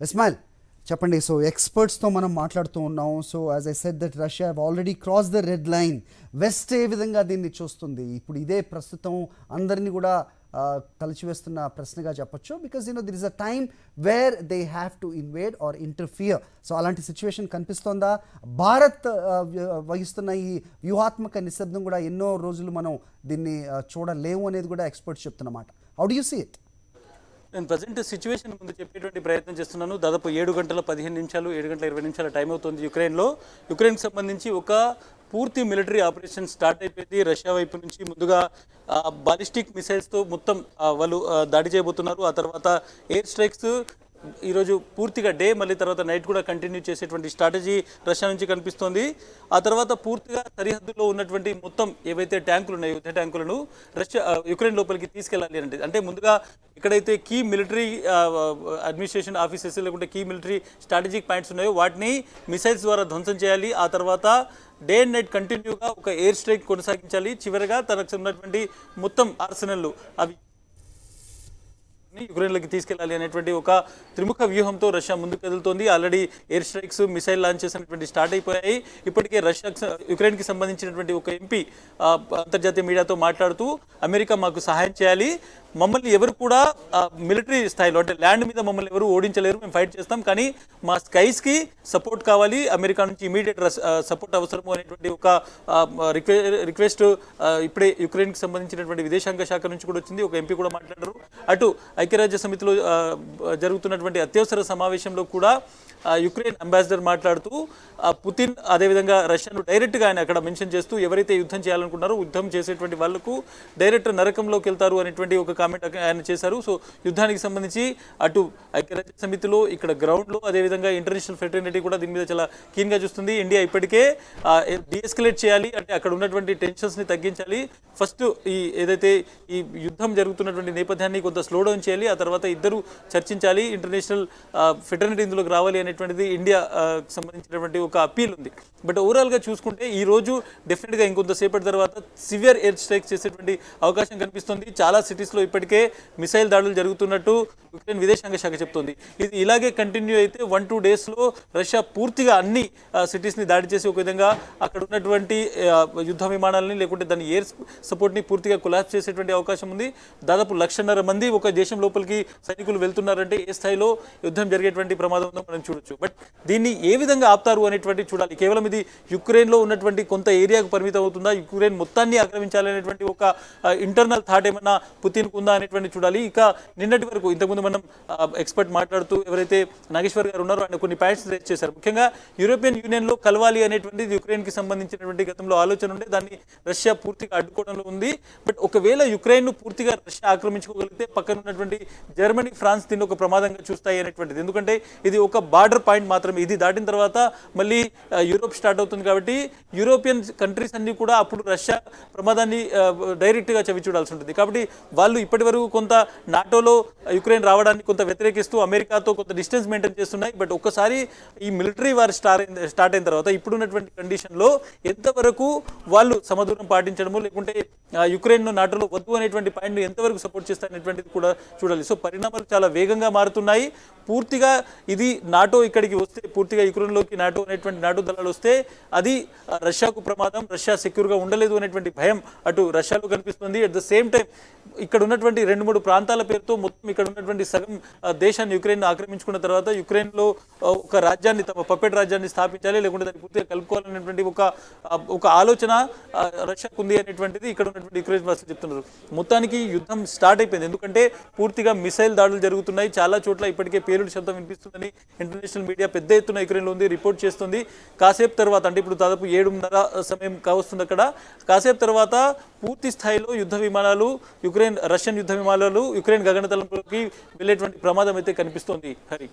ఇస్మాయిల్ చెప్పండి. సో ఎక్స్పర్ట్స్తో మనం మాట్లాడుతూ ఉన్నాం. So as I said that Russia have already cross the red line. West ఏ విధంగా దీన్ని చూస్తుంది? ఇప్పుడు ఇదే ప్రస్తుతం అందరినీ కూడా కలిచివేస్తున్న ప్రశ్నగా చెప్పొచ్చు. Because there is a time where they have to invade or interfere. So అలాంటి సిచ్యువేషన్ కనిపిస్తోందా? భారత్ వహిస్తున్న ఈ వ్యూహాత్మక నిశ్శబ్దం కూడా ఎన్నో రోజులు మనం దీన్ని చూడలేము అనేది కూడా ఎక్స్పర్ట్స్ చెప్తున్నమాట. How do you see it? నేను ప్రజెంట్ సిచ్యువేషన్ ముందు చెప్పేటువంటి ప్రయత్నం చేస్తున్నాను. దాదాపు 7 గంటల 15 నిమిషాలు 7 గంటల 20 నిమిషాల టైం అవుతుంది యుక్రెయిన్కి సంబంధించి ఒక పూర్తి మిలిటరీ ఆపరేషన్ స్టార్ట్ అయిపోయింది. రష్యా వైపు నుంచి ముందుగా బాలిస్టిక్ మిసైల్స్తో మొత్తం వాళ్ళు దాడి చేయబోతున్నారు. ఆ తర్వాత ఎయిర్ స్ట్రైక్స్ ఈరోజు పూర్తిగా డే, మళ్ళీ తర్వాత నైట్ కూడా కంటిన్యూ చేసేటువంటి స్ట్రాటజీ రష్యా నుంచి కనిపిస్తోంది. ఆ తర్వాత పూర్తిగా సరిహద్దులో ఉన్నటువంటి మొత్తం ఏవైతే ట్యాంకులు ఉన్నాయో యుద్ధ ట్యాంకులను యుక్రెయిన్ లోపలికి తీసుకెళ్లాలి అంటే ముందుగా ఎక్కడైతే కీ మిలిటరీ అడ్మినిస్ట్రేషన్ ఆఫీసెస్ లేకుంటే కీ మిలిటరీ స్ట్రాటజిక్ పాయింట్స్ ఉన్నాయో వాటిని మిసైల్స్ ద్వారా ధ్వంసం చేయాలి. ఆ తర్వాత డే అండ్ నైట్ కంటిన్యూగా ఒక ఎయిర్ స్ట్రైక్ కొనసాగించాలి. చివరిగా తనకు ఉన్నటువంటి మొత్తం ఆర్సెనల్లు అవి యుక్రెయిన్లోకి తీసుకెళ్లాలి అనేటువంటి ఒక త్రిముఖ వ్యూహంతో రష్యా ముందుకు కదులుతోంది. Already air strikes, missile launches అనేటువంటి స్టార్ట్ అయిపోయాయి. ఇప్పటికే యుక్రెయిన్కి సంబంధించినటువంటి ఒక ఎంపీ అంతర్జాతీయ మీడియాతో మాట్లాడుతూ అమెరికా మాకు సహాయం చేయాలి, మమ్మల్ని ఎవరు కూడా మిలిటరీ స్థాయిలో అంటే ల్యాండ్ మీద మమ్మల్ని ఎవరు ఓడించలేరు, మేము ఫైట్ చేస్తాం, కానీ మా స్కైస్కి సపోర్ట్ కావాలి, అమెరికా నుంచి ఇమీడియట్ సపోర్ట్ అవసరము అనేటువంటి ఒక రిక్వెస్ట్ ఇప్పుడే యుక్రెయిన్కి సంబంధించినటువంటి విదేశాంగ శాఖ నుంచి కూడా వచ్చింది. ఒక ఎంపీ కూడా మాట్లాడారు. అటు ఐక్యరాజ్య సమితిలో జరుగుతున్నటువంటి అత్యవసర సమావేశంలో కూడా యుక్రెయిన్ అంబాసిడర్ మాట్లాడుతూ పుతిన్ అదేవిధంగా రష్యాను డైరెక్ట్గా ఆయన అక్కడ మెన్షన్ చేస్తూ ఎవరైతే యుద్ధం చేయాలనుకున్నారో యుద్ధం చేసేటువంటి వాళ్లకు డైరెక్ట్ నరకంలోకి వెళ్తారు అనేటువంటి ఒక కామెంట్ ఆయన చేశారు. సో యుద్ధానికి సంబంధించి అటు ఐక్యరాజ్య సమితిలో, ఇక్కడ గ్రౌండ్లో, అదేవిధంగా ఇంటర్నేషనల్ ఫెటర్నిటీ కూడా దీని మీద చాలా కీన్గా చూస్తుంది. ఇండియా ఇప్పటికే డీఎస్కలేట్ చేయాలి అంటే అక్కడ ఉన్నటువంటి టెన్షన్స్ని తగ్గించాలి. ఫస్ట్ ఏదైతే ఈ యుద్ధం జరుగుతున్నటువంటి నేపథ్యాన్ని కొంత స్లో డౌన్ చేయాలి, ఆ తర్వాత ఇద్దరు చర్చించాలి, ఇంటర్నేషనల్ ఫెటర్నిటీ ఇందులోకి రావాలి అనేటువంటిది ఇండియా సంబంధించినటువంటి ఒక అప్పీల్ ఉంది. బట్ ఓవరాల్గా చూసుకుంటే ఈ రోజు డెఫినెట్గా ఇంకొంతసేపటి తర్వాత సివియర్ ఎయిర్ స్ట్రైక్స్ చేసేటువంటి అవకాశం కనిపిస్తుంది. చాలా సిటీస్లో ఇప్పటికే మిసైల్ దాడులు జరుగుతున్నట్టు యుక్రెయిన్ విదేశాంగ శాఖ చెప్తోంది. ఇది ఇలాగే కంటిన్యూ అయితే 1-2 డేస్లో రష్యా పూర్తిగా అన్ని సిటీస్ని దాడి చేసి ఒక విధంగా అక్కడ ఉన్నటువంటి యుద్ధ విమానాలని లేకుంటే దాని ఎయిర్ సపోర్ట్ని పూర్తిగా కొలాప్స్ చేసేటువంటి అవకాశం ఉంది. దాదాపు 1,50,000 మంది ఒక దేశం లోపలికి సైనికులు వెళ్తున్నారంటే ఏ స్థాయిలో యుద్ధం జరిగేటువంటి ప్రమాదం ఉందో మనం చూడొచ్చు. బట్ దీన్ని ఏ విధంగా ఆపుతారు అనేటువంటి చూడాలి. కేవలం ఇది యుక్రెయిన్లో ఉన్నటువంటి కొంత ఏరియాకు పరిమితం అవుతుందా, యుక్రెయిన్ మొత్తాన్ని ఆక్రమించాలనేటువంటి ఒక ఇంటర్నల్ థాట్ ఏమన్నా పుతిన్కు ఉందా అనేటువంటి చూడాలి. ఇక నిన్నటి వరకు ఇంతకుముందు మనం ఎక్స్పర్ట్ మాట్లాడుతూ ఎవరైతే నాగేశ్వర్ గారు ఉన్నారో ఆయన కొన్ని పాయింట్స్ రేజ్ చేశారు. ముఖ్యంగా యూరోపియన్ యూనియన్లో కలవాలి అనేటువంటిది యుక్రెయిన్కి సంబంధించినటువంటి గతంలో ఆలోచన ఉండే, దాన్ని రష్యా పూర్తిగా అడ్డుకోవడంలో ఉంది. బట్ ఒకవేళ యుక్రెయిన్ను పూర్తిగా రష్యా ఆక్రమించుకోగలిగితే పక్కన ఉన్నటువంటి జర్మనీ, ఫ్రాన్స్ దీన్ని ఒక ప్రమాదంగా చూస్తాయి అనేటువంటిది. ఎందుకంటే ఇది ఒక బార్డర్ పాయింట్ మాత్రమే, ఇది దాటిన తర్వాత మళ్ళీ యూరోప్ స్టార్ట్ అవుతుంది. కాబట్టి యూరోపియన్ కంట్రీస్ అన్ని కూడా అప్పుడు రష్యా ప్రమాదాన్ని డైరెక్ట్గా చవి చూడాల్సి ఉంటుంది. కాబట్టి వాళ్ళు ఇప్పటి వరకు కొంత నాటోలో యుక్రెయిన్ రావడానికి కొంత వ్యతిరేకిస్తూ అమెరికాతో కొంత డిస్టెన్స్ మెయింటైన్ చేస్తున్నాయి. బట్ ఒక్కసారి ఈ మిలిటరీ వార్ స్టార్ట్ అయిన తర్వాత ఇప్పుడున్నటువంటి కండిషన్లో ఎంతవరకు వాళ్ళు సమదూరం పాటించడము లేకుంటే యుక్రెయిన్ను నాటోలో వద్దు అనేటువంటి పాయింట్ను ఎంతవరకు సపోర్ట్ చేస్తారనేటువంటిది కూడా చూడాలి. సో పరిణామాలు చాలా వేగంగా మారుతున్నాయి. పూర్తిగా ఇది నాటో ఇక్కడికి వస్తే, పూర్తిగా యుక్రెయిన్లోకి నాటో దళాలు వస్తే అది రష్యాకు ప్రమాదం, రష్యా సెక్యూర్గా ఉండలేదు అనేటువంటి భయం అటు రష్యాలో కనిపిస్తుంది. అట్ ద సేమ్ టైం ఇక్కడ ఉన్నటువంటి 2-3 ప్రాంతాల పేరుతో మొత్తం ఇక్కడ ఉన్నటువంటి సగం దేశాన్ని యుక్రెయిన్ ఆక్రమించుకున్న తర్వాత యుక్రెయిన్లో ఒక రాజ్యాన్ని, తమ పప్పెట్ రాజ్యాన్ని స్థాపించాలి లేకుంటే దాన్ని పూర్తిగా కలుపుకోవాలనేటువంటి ఒక ఆలోచన రష్యాకు ఉంది అనేటువంటిది ఇక్కడ ఉన్నటువంటి యుక్రెయిన్ వాసులు చెప్తున్నారు. మొత్తానికి యుద్ధం స్టార్ట్ అయిపోయింది. ఎందుకంటే పూర్తిగా మిసైల్ దాడులు జరుగుతున్నాయి. చాలా చోట్ల ఇప్పటికే పేలుడు శబ్దం వినిపిస్తుందని ఇంటర్నేషనల్ మీడియా పెద్ద ఎత్తున యుక్రెయిన్లో ఉంది రిపోర్ట్ చేస్తుంది. కాసేపు తర్వాత అంటే ఇప్పుడు దాదాపు 7:30 సమయం కావస్తుంది అక్కడ, కాసేపు తర్వాత పూర్తి స్థాయిలో యుద్ధ విమానాలు రష్యన్ యుద్ధ విమానాలు యుక్రెయిన్ గగనతలంలోకి వెళ్ళేటువంటి ప్రమాదం అయితే కనిపిస్తోంది. హరి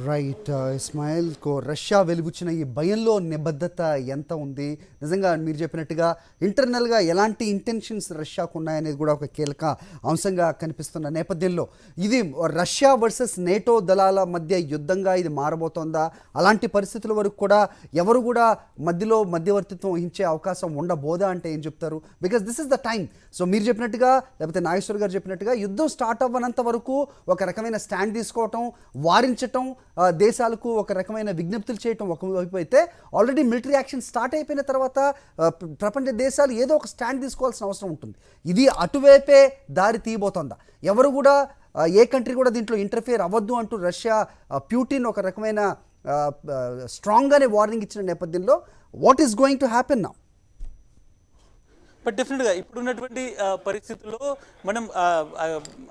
రైట్ ఇస్మాయిల్, రష్యా వెలుగుచ్చిన ఈ భయంలో నిబద్ధత ఎంత ఉంది? నిజంగా మీరు చెప్పినట్టుగా ఇంటర్నల్గా ఎలాంటి ఇంటెన్షన్స్ రష్యాకు ఉన్నాయనేది కూడా ఒక కీలక అంశంగా కనిపిస్తున్న నేపథ్యంలో ఇది రష్యా వర్సెస్ నేటో దళాల మధ్య యుద్ధంగా ఇది మారబోతోందా? అలాంటి పరిస్థితుల వరకు కూడా ఎవరు కూడా మధ్యవర్తిత్వం వహించే అవకాశం ఉండబోదా అంటే ఏం చెప్తారు? Because this is the time. So మీరు చెప్పినట్టుగా లేకపోతే నాగేశ్వర్ గారు చెప్పినట్టుగా యుద్ధం స్టార్ట్ అవ్వనంత వరకు ఒక రకమైన స్టాండ్ తీసుకోవటం, వారించటం హెచ్చరించటం దేశాలకు ఒక రకమైన విజ్ఞప్తులు చేయటం ఒకవైపు అయితే, ఆల్రెడీ మిలిటరీ యాక్షన్ స్టార్ట్ అయిపోయిన తర్వాత ప్రపంచ దేశాలు ఏదో ఒక స్టాండ్ తీసుకోవాల్సిన అవసరం ఉంటుంది. ఇది అటువైపే దారి తీయబోతోందా? ఎవరు కూడా ఏ కంట్రీ కూడా దీంట్లో ఇంటర్ఫియర్ అవ్వద్దు అంటూ రష్యా ప్యూటిన్ ఒక రకమైన స్ట్రాంగ్గానే వార్నింగ్ ఇచ్చిన నేపథ్యంలో what is going to happen now? But డెఫినెట్గా ఇప్పుడున్నటువంటి పరిస్థితుల్లో మనం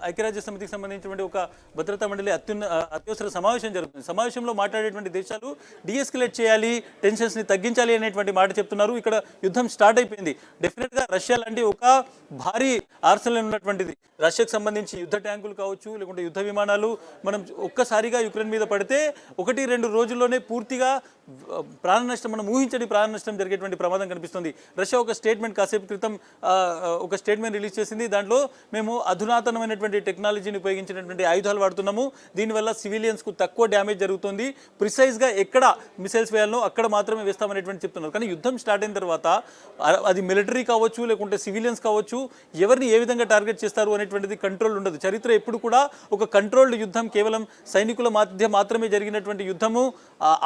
ఐక్యరాజ్య సమితికి సంబంధించినటువంటి ఒక భద్రతా మండలి అత్యవసర సమావేశం జరుగుతుంది. సమావేశంలో మాట్లాడేటువంటి దేశాలు డీఎస్కలేట్ చేయాలి, టెన్షన్స్ని తగ్గించాలి అనేటువంటి మాట చెప్తున్నారు. ఇక్కడ యుద్ధం స్టార్ట్ అయిపోయింది. డెఫినెట్గా రష్యా లాంటి ఒక భారీ ఆర్సనల్ ఉన్నటువంటిది, రష్యాకు సంబంధించి యుద్ధ ట్యాంకులు కావచ్చు, లేకుంటే యుద్ధ విమానాలు మనం ఒక్కసారిగా యుక్రెయిన్ మీద పడితే 1-2 రోజుల్లోనే పూర్తిగా ప్రాణ నష్టం, మనం ఊహించని ప్రాణ నష్టం జరిగేటువంటి ప్రమాదం కనిపిస్తుంది. రష్యా ఒక స్టేట్మెంట్ కాసేపు క్రితం ఒక స్టేట్మెంట్ రిలీజ్ చేసింది. దాంట్లో మేము అధునాతనమైనటువంటి టెక్నాలజీని ఉపయోగించినటువంటి ఆయుధాలు వాడుతున్నాము, దీనివల్ల సివిలియన్స్కు తక్కువ డ్యామేజ్ జరుగుతుంది, ప్రిసైజ్గా ఎక్కడ మిసైల్స్ వేయాలనో అక్కడ మాత్రమే వేస్తామనేటువంటి చెప్తున్నారు. కానీ యుద్ధం స్టార్ట్ అయిన తర్వాత అది మిలిటరీ కావచ్చు, లేకుంటే సివిలియన్స్ కావచ్చు, ఎవరిని ఏ విధంగా టార్గెట్ చేస్తారు అనేటువంటిది కంట్రోల్ ఉండదు. చరిత్ర ఎప్పుడు కూడా ఒక కంట్రోల్డ్ యుద్ధం, కేవలం సైనికుల మధ్య మాత్రమే జరిగినటువంటి యుద్ధము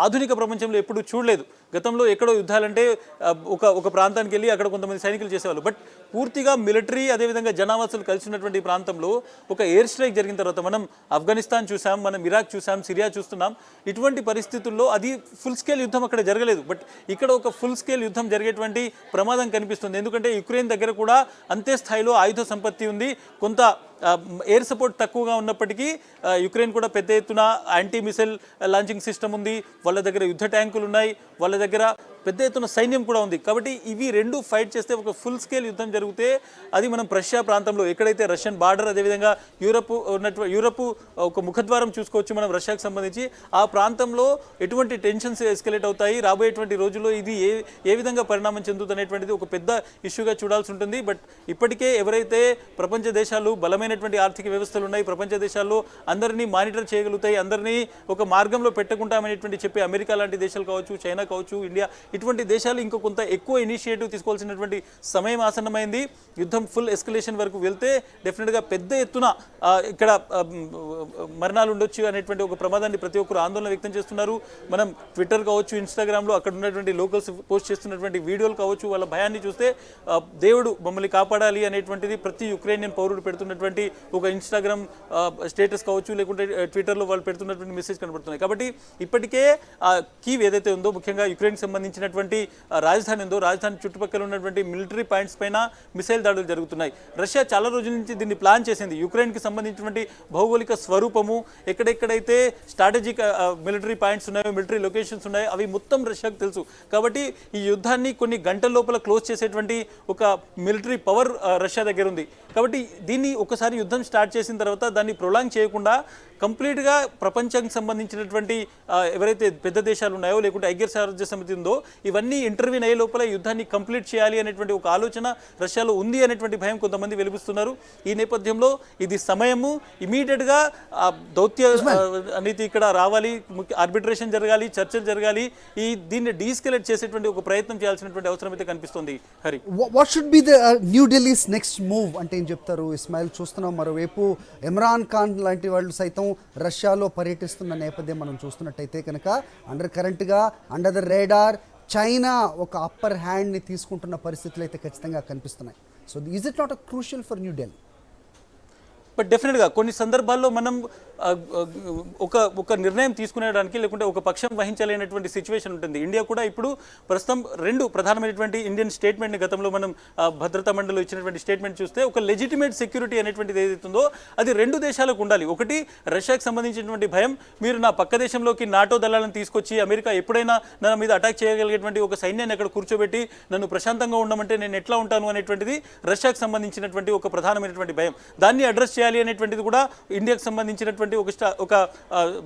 ఆధునిక ప్రపంచంలో ఎప్పుడు చూడలేదు. గతంలో ఎక్కడో యుద్ధాలంటే ఒక ప్రాంతానికి వెళ్ళి అక్కడ కొంతమంది సైనికులు చేసేవాళ్ళు. బట్ పూర్తిగా మిలిటరీ, అదేవిధంగా జనావాసులు కలిసి ఉన్నటువంటి ప్రాంతంలో ఒక ఎయిర్ స్ట్రైక్ జరిగిన తర్వాత మనం ఆఫ్ఘనిస్తాన్ చూసాం, మనం ఇరాక్ చూసాం, సిరియా చూస్తున్నాం. ఇటువంటి పరిస్థితుల్లో అది ఫుల్ స్కేల్ యుద్ధం అక్కడ జరగలేదు. బట్ ఇక్కడ ఒక ఫుల్ స్కేల్ యుద్ధం జరిగేటువంటి ప్రమాదం కనిపిస్తుంది. ఎందుకంటే యుక్రెయిన్ దగ్గర కూడా అంతే స్థాయిలో ఆయుధ సంపత్తి ఉంది. కొంత ఎయిర్ సపోర్ట్ తక్కువగా ఉన్నప్పటికీ యుక్రెయిన్ కూడా పెద్ద ఎత్తున యాంటీ మిసైల్ లాంచింగ్ సిస్టమ్ ఉంది, వాళ్ళ దగ్గర యుద్ధ ట్యాంకులు ఉన్నాయి, వాళ్ళ దగ్గర పెద్ద ఎత్తున సైన్యం కూడా ఉంది. కాబట్టి ఇవి రెండు ఫైట్ చేస్తే ఒక ఫుల్ స్కేల్ యుద్ధం జరిగితే అది మనం రష్యా ప్రాంతంలో ఎక్కడైతే రష్యన్ బార్డర్, అదేవిధంగా యూరప్ ఒక ముఖద్వారం చూసుకోవచ్చు మనం రష్యాకు సంబంధించి. ఆ ప్రాంతంలో ఎటువంటి టెన్షన్స్ ఎస్కలేట్ అవుతాయి, రాబోయేటువంటి రోజుల్లో ఇది ఏ విధంగా పరిణామం చెందుతుంది అనేటువంటిది ఒక పెద్ద ఇష్యూగా చూడాల్సి ఉంటుంది. బట్ ఇప్పటికే ఎవరైతే ప్రపంచ దేశాలు బలమైనటువంటి ఆర్థిక వ్యవస్థలు ఉన్నాయి, ప్రపంచ దేశాల్లో అందరినీ మానిటర్ చేయగలుగుతాయి, అందరినీ ఒక మార్గంలో పెట్టుకుంటామనేటువంటి చెప్పే అమెరికా లాంటి దేశాలు కావచ్చు, చైనా కావచ్చు, ఇండియా, ఇటువంటి దేశాలు ఇంకో కొంత ఎక్కువ ఇనిషియేటివ్ తీసుకోవాల్సినటువంటి సమయం ఆసన్నమైంది. యుద్ధం ఫుల్ ఎస్కలేషన్ వరకు వెళ్తే డెఫినెట్గా పెద్ద ఎత్తున ఇక్కడ మరణాలు ఉండొచ్చు అనేటువంటి ఒక ప్రమాదాన్ని ప్రతి ఒక్కరు ఆందోళన వ్యక్తం చేస్తున్నారు. మనం ట్విట్టర్ కావచ్చు, ఇన్స్టాగ్రామ్లో అక్కడ ఉన్నటువంటి లోకల్స్ పోస్ట్ చేస్తున్నటువంటి వీడియోలు కావచ్చు, వాళ్ళ భయాన్ని చూస్తే దేవుడు మమ్మల్ని కాపాడాలి అనేటువంటిది ప్రతి యుక్రెయినియన్ పౌరుడు పెడుతున్నటువంటి ఒక ఇన్స్టాగ్రామ్ స్టేటస్ కావచ్చు, లేకుంటే ట్విట్టర్లో వాళ్ళు పెడుతున్నటువంటి మెసేజ్ కనబడుతున్నాయి. కాబట్టి ఇప్పటికే కీవ్ ఏదైతే ఉందో, ముఖ్యంగా యుక్రెయిన్కి సంబంధించినటువంటి రాజధాని ఉందో, రాజధాని చుట్టుపక్కల ఉన్నటువంటి మిలిటరీ పాయింట్స్ పైన మిసైల్ దాడులు జరుగుతున్నాయి. రష్యా చాలా రోజుల నుంచి దీన్ని ప్లాన్ చేసింది. యుక్రెయిన్కి సంబంధించినటువంటి భౌగోళిక స్వరూపము, ఎక్కడెక్కడైతే స్ట్రాటజిక్ మిలిటరీ పాయింట్స్ ఉన్నాయో, మిలిటరీ లొకేషన్స్ ఉన్నాయో, అవి మొత్తం రష్యాకు తెలుసు. కాబట్టి ఈ యుద్ధాన్ని కొన్ని గంటల లోపల క్లోజ్ చేసేటువంటి ఒక మిలిటరీ పవర్ రష్యా దగ్గర ఉంది. కాబట్టి దీన్ని ఒకసారి యుద్ధం స్టార్ట్ చేసిన తర్వాత దాన్ని ప్రొలాంగ్ చేయకుండా కంప్లీట్గా ప్రపంచానికి సంబంధించినటువంటి ఎవరైతే పెద్ద దేశాలు ఉన్నాయో, లేకుంటే ఐక్యరాజ్య సమితి ఉందో, ఇవన్నీ ఇంటర్వ్యూన్ అయ్యే లోపల యుద్ధాన్ని కంప్లీట్ చేయాలి అనేటువంటి ఒక ఆలోచన రష్యాలో ఉంది అనేటువంటి భయం కొంతమంది వెలిపిస్తున్నారు. ఈ నేపథ్యంలో ఇది సమయము, ఇమీడియట్గా దౌత్య నీతి ఇక్కడ రావాలి, ఆర్బిట్రేషన్ జరగాలి, చర్చలు జరగాలి, దీన్ని డీస్కెలేట్ చేసేటువంటి ఒక ప్రయత్నం చేయాల్సినటువంటి అవసరం అయితే కనిపిస్తుంది. Hari, what should be the new Delhi's next move అంటే ఏం చెప్తారు ఇస్మాయిల్? చూస్తున్నాం మరోవైపు ఇమ్రాన్ ఖాన్ లాంటి వాళ్ళు సైతం రష్యాలో పర్యటిస్తున్న నేపథ్యం మనం చూస్తున్నట్టయితే కనుక అండర్ ద రేడార్ చైనా ఒక అప్పర్ హ్యాండ్ని తీసుకుంటున్న పరిస్థితులు అయితే ఖచ్చితంగా కనిపిస్తున్నాయి. So is it not a crucial for new Delhi? But డెఫినెట్గా కొన్ని సందర్భాల్లో మనం ఒక నిర్ణయం తీసుకునేడానికి, లేకుంటే ఒక పక్షం వహించలేనటువంటి సిచ్యువేషన్ ఉంటుంది. ఇండియా కూడా ఇప్పుడు ప్రస్తుతం రెండు ప్రధానమైనటువంటి ఇండియన్ స్టేట్మెంట్ని గతంలో మనం భద్రతా మండలిలో ఇచ్చినటువంటి స్టేట్మెంట్ చూస్తే, ఒక లెజిటిమేట్ సెక్యూరిటీ అనేటువంటిది ఏదైతుందో అది రెండు దేశాలకు ఉండాలి. ఒకటి రష్యాకు సంబంధించినటువంటి భయం, మీరు నా పక్క దేశంలోకి నాటో దళాలను తీసుకొచ్చి అమెరికా ఎప్పుడైనా నా మీద అటాక్ చేయగలిగేటువంటి ఒక సైన్యాన్ని అక్కడ కూర్చోబెట్టి నన్ను ప్రశాంతంగా ఉండమంటే నేను ఎట్లా ఉంటాను అనేటువంటిది రష్యాకు సంబంధించినటువంటి ఒక ప్రధానమైనటువంటి భయం. దాన్ని అడ్రస్ చేయాలి అనేటువంటిది కూడా ఇండియాకు సంబంధించినటువంటి ఒక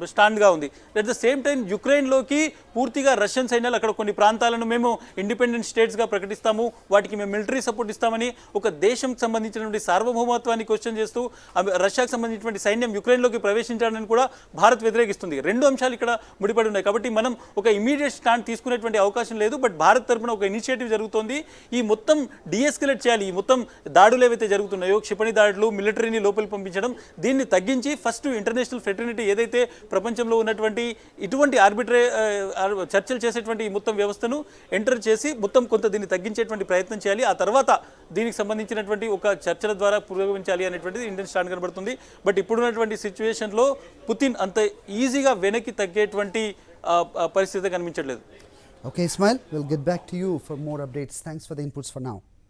స్టాండ్గా ఉంది. అట్ ద సేమ్ టైం యుక్రెయిన్లోకి పూర్తిగా రష్యన్ సైన్యాలు అక్కడ కొన్ని ప్రాంతాలను మేము ఇండిపెండెంట్ స్టేట్స్గా ప్రకటిస్తాము, వాటికి మేము మిలిటరీ సపోర్ట్ ఇస్తామని ఒక దేశం సంబంధించినటువంటి సార్వభౌమత్వాన్ని క్వశ్చన్ చేస్తూ రష్యాకు సంబంధించినటువంటి సైన్యం యుక్రెయిన్లోకి ప్రవేశించాలని కూడా భారత్ వ్యతిరేకిస్తుంది. రెండు అంశాలు ఇక్కడ ముడిపడి ఉన్నాయి. కాబట్టి మనం ఒక ఇమీడియట్ స్టాండ్ తీసుకునేటువంటి అవకాశం లేదు. బట్ భారత్ తరఫున ఒక ఇనిషియేటివ్ జరుగుతోంది. ఈ మొత్తం డీఎస్కలేట్ చేయాలి. ఈ మొత్తం దాడులు ఏవైతే జరుగుతున్నాయో, క్షిపణి దాడులు, మిలిటరీని లోపలికి పంపించడం, దీన్ని తగ్గించి ఫస్ట్ ఇంటర్నేషనల్ ఫెటర్నిటీ ఏదైతే ప్రపంచంలో ఉన్నటువంటి ఇటువంటి చర్చలు చేసేటువంటి ఈ మొత్తం వ్యవస్థను ఎంటర్ చేసి మొత్తం కొంత దీన్ని తగ్గించేటువంటి ప్రయత్నం చేయాలి. ఆ తర్వాత దీనికి సంబంధించినటువంటి ఒక చర్చల ద్వారా పురోగమించాలి అనేటువంటిది ఇండియన్ స్టాండ్ కనబడుతుంది. బట్ ఇప్పుడున్నటువంటి సిచ్యువేషన్లో పుతిన్ అంత ఈజీగా వెనక్కి తగ్గేటువంటి పరిస్థితి కనిపించట్లేదు. Okay, Ismail, we'll get back to you for more updates. Thanks for the inputs for now.